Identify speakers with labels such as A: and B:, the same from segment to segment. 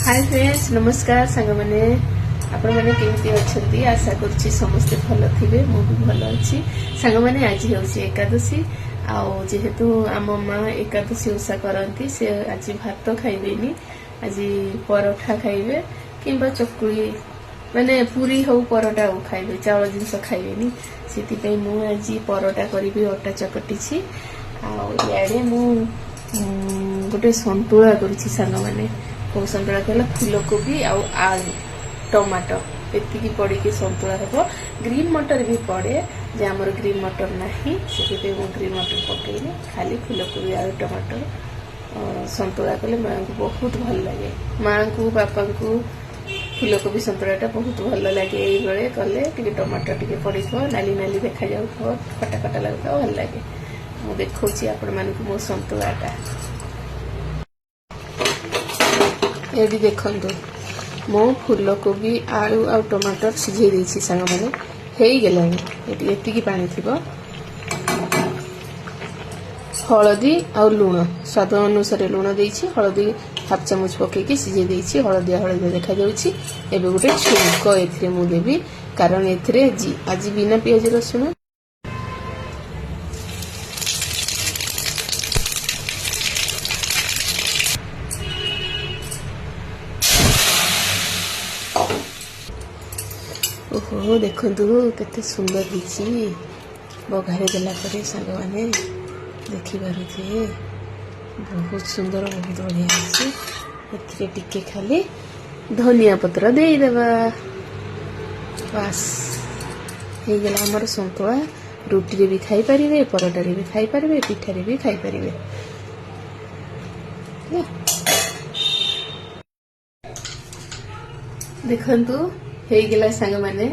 A: Hi friends नमस्कार सांग मैंने आपण मैंने केमती अच्छी आशा करुच्ची समस्ते भल थे मु भी भल अच्छी सांग मैंने आज हूँ एकादशी जेहेतु आम माँ एकादशी ओषा करती से आज भात खाइबेनी आज परोठा खाइबे किंबा चकुली माने पूरी हो परोटा खाइबे चावल जिनस खाइबेनी से मु आज परोटा करी अटा चकटी आड़े मु गोटे संतुला करुच्ची सांग मैंने कौ संतुला कहला फूलकोबी आलू टमाटो एति पड़ी संतुला हम ग्रीन मटर भी पड़े जे आमर ग्रीन मटर ना से ग्रीन मटर पकईनी खाली फूलकोबी आलू टमाटर संतुला कले माँ को बहुत भल लगे माँ को बापा को फूलकोबी संतुलाटा बहुत भल लगे ये कले टे टमाटर टे पड़ नाली नाली देखा जाऊ खटा खटा लगता भल लगे मु देखा आपण मान मो संतुलाटा ये देखु मो फूलकोबी आलू आ टमाटर सिझे देछि सांग माने हेई गेलानी एति पानी थिबो हलदी आ लूण स्वाद अनुसार लूण देछि हलदी हाफ चामच पकेकी सिझे देछि हलदिया हलदिया देखा जाउछि एबे गोटे छुंक एथिरे मु देबी कारण एथिरे आज बिना पियाज रसुण ओहो देखु केते सुंदर हिची बघारे देला परे सांग माने देखि पारुथे बहुत सुंदर बहुत बढ़िया हिची एथिरे टिके खाली धनिया पत्र दे देबा बस हे गेला हमर संतुला रोटी रे भी खाई परिबे परोटा रे भी खाई परिबे पिठा रे भी खाई परिबे देखंतु हे गेला सांग माने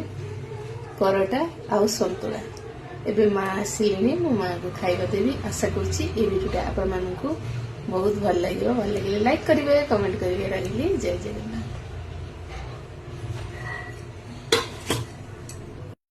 A: परोटा आउ संतुला एबे माँ आसिले मो माँ को खाइबा देवी आशा करुच्ची ये वीडियोटा आपण मानकु बहुत भल लगे लाइक करेंगे कमेंट करेंगे रही जय जगन्नाथ।